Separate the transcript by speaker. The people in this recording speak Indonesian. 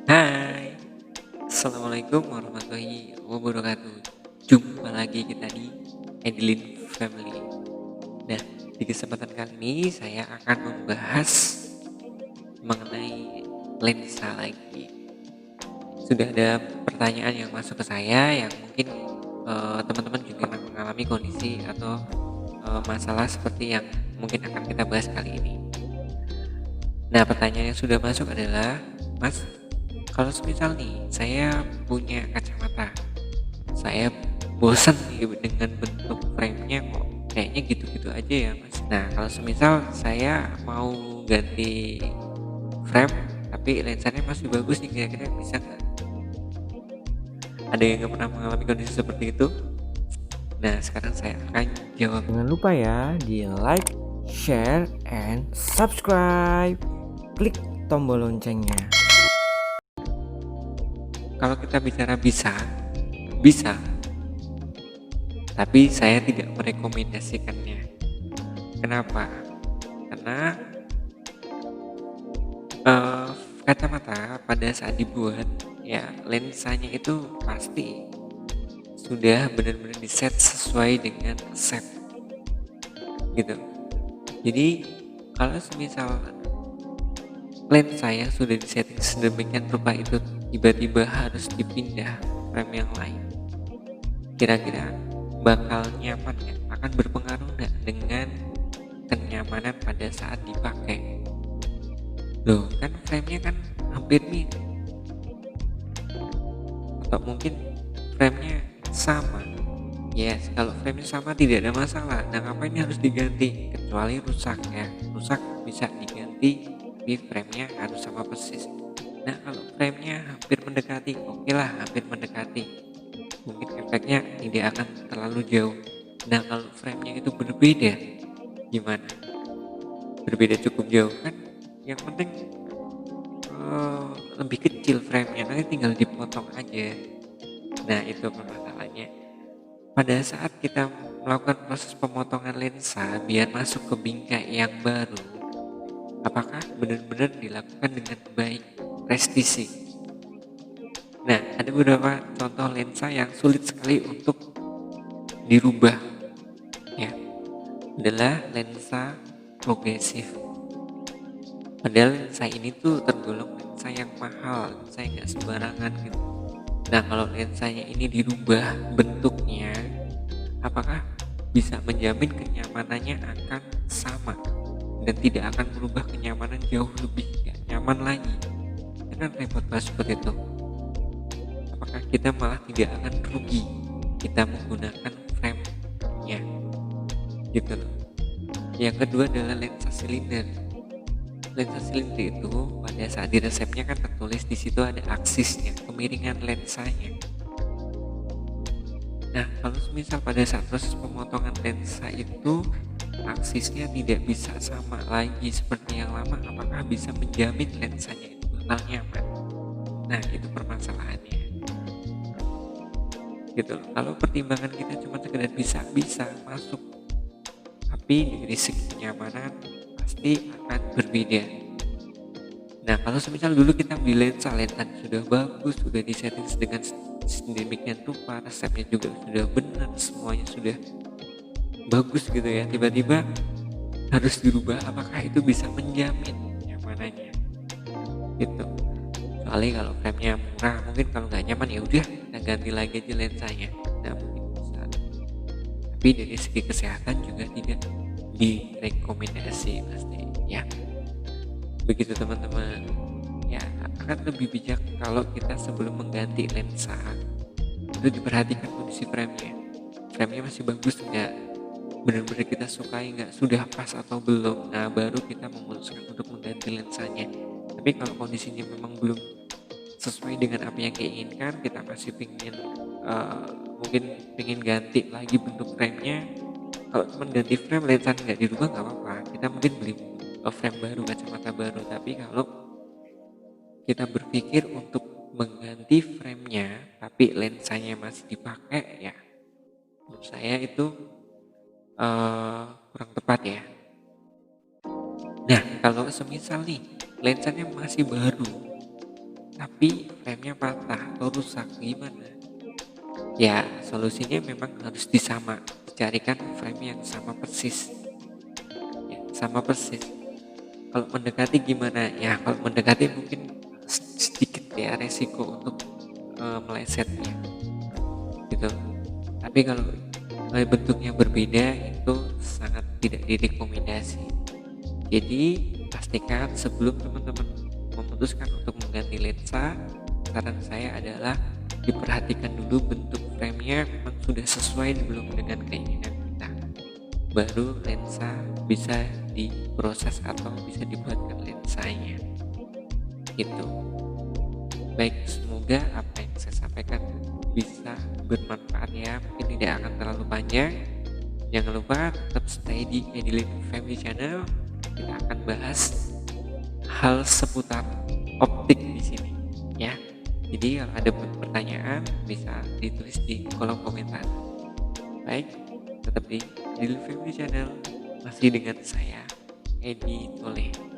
Speaker 1: Hai, Assalamualaikum warahmatullahi wabarakatuh. Jumpa lagi kita di Edlin Family. Nah, di kesempatan kali ini saya akan membahas mengenai lensa lagi. Sudah ada pertanyaan yang masuk ke saya yang mungkin teman-teman juga mengalami kondisi atau masalah seperti yang mungkin akan kita bahas kali ini. Nah, pertanyaan yang sudah masuk adalah, Mas, kalau semisal nih saya punya kacamata, saya bosan nih dengan bentuk frame-nya kok kayaknya gitu-gitu aja ya Mas. Nah, kalau semisal saya mau ganti frame tapi lensanya masih bagus nih, kira-kira bisa nggak? Ada yang nggak pernah mengalami kondisi seperti itu? Nah, sekarang saya akan jawab.
Speaker 2: Jangan lupa ya di like, share, and subscribe. Klik tombol loncengnya.
Speaker 1: Kalau kita bicara bisa, bisa, tapi saya tidak merekomendasikannya. Kenapa? Karena eh, kacamata pada saat dibuat, ya lensanya itu pasti sudah benar-benar diset sesuai dengan set gitu. Jadi kalau semisal lensa yang sudah disetting sedemikian rupa itu tiba-tiba harus dipindah frame yang lain, kira-kira bakal nyaman nggak? Akan berpengaruh nggak dengan kenyamanan pada saat dipakai? Loh, kan frame-nya kan hampir mirip, atau mungkin frame-nya sama. Yes, kalau frame-nya sama tidak ada masalah. Nah, ngapain harus diganti? Kecuali rusak ya. Rusak bisa diganti, tapi frame-nya harus sama persis. Nah, kalau frame-nya hampir mendekati, oke lah, hampir mendekati. Mungkin efeknya tidak akan terlalu jauh. Nah, kalau frame-nya itu berbeda, gimana? Berbeda cukup jauh kan? Yang penting eh, lebih kecil frame-nya, nanti tinggal dipotong aja. Nah, itu permasalahannya. Pada saat kita melakukan proses pemotongan lensa biar masuk ke bingkai yang baru, apakah benar-benar dilakukan dengan baik, presisi? Nah, ada beberapa contoh lensa yang sulit sekali untuk dirubah, ya, adalah lensa progresif. Padahal lensa ini tuh tergolong lensa yang mahal, lensa yang nggak sembarangan gitu. Nah, kalau lensanya ini dirubah bentuknya, apakah bisa menjamin kenyamanannya akan sama dan tidak akan merubah kenyamanan jauh lebih gak nyaman lagi? Kan repot banget seperti itu. Apakah kita malah tidak akan rugi kita menggunakan frame-nya gitu loh. Yang kedua adalah lensa silinder. Lensa silinder itu pada saat di resepnya kan tertulis di situ ada aksisnya, kemiringan lensanya. Nah, kalau misal pada saat proses pemotongan lensa itu aksisnya tidak bisa sama lagi seperti yang lama, apakah bisa menjamin lensanya itu bakal nyaman? Nah, itu permasalahannya. Gitu loh. Kalau pertimbangan kita cuma sekedar bisa masuk, tapi dari segi kenyamanan pasti akan berbeda. Nah, kalau semisal dulu kita beli lensa sudah bagus, sudah disetting dengan sedemikian rupa, resepnya juga sudah benar, semuanya sudah bagus gitu ya, tiba-tiba harus dirubah, apakah itu bisa menjamin nyamanannya gitu? Soalnya kalau frame-nya murah, mungkin kalau nggak nyaman ya udah kita ganti lagi aja lensanya. Nah, mungkin bisa, tapi dari segi kesehatan juga tidak direkomendasi pasti ya. Begitu teman-teman ya, akan lebih bijak kalau kita sebelum mengganti lensa itu diperhatikan kondisi frame-nya masih bagus nggak, benar-benar kita sukai nggak, sudah pas atau belum. Nah, baru kita memutuskan untuk mengganti lensanya. Tapi kalau kondisinya memang belum sesuai dengan apa yang diinginkan, kita masih mungkin pengen ganti lagi bentuk frame-nya. Kalau cuma ganti frame, lensa nggak dirubah nggak apa-apa, kita mungkin beli frame baru, kacamata baru. Tapi kalau kita berpikir untuk mengganti frame-nya tapi lensanya masih dipakai, ya menurut saya itu kurang tepat ya. Nah, kalau semisal nih lensanya masih baru, tapi frame-nya patah atau rusak, gimana? Ya, solusinya memang harus dicarikan frame yang sama persis. Ya, sama persis. Kalau mendekati gimana? Ya, kalau mendekati mungkin sedikit ya resiko untuk melesetnya gitu. Tapi kalau bentuknya berbeda itu sangat tidak direkomendasi. Jadi pastikan sebelum teman-teman memutuskan untuk mengganti lensa, saran saya adalah diperhatikan dulu bentuk frame-nya memang sudah sesuai belum dengan keinginan kita. Baru lensa bisa diproses atau bisa dibuatkan lensanya. Gitu. Baik, semoga apa yang saya sampaikan bisa bermanfaat ya. Mungkin tidak akan terlalu panjang. Jangan lupa tetap stay di Edilin Family Channel. Kita akan bahas hal seputar optik di sini ya. Jadi kalau ada pertanyaan bisa ditulis di kolom komentar. Baik, tetap di Edilin Family Channel. Masih dengan saya, Edi Toleh.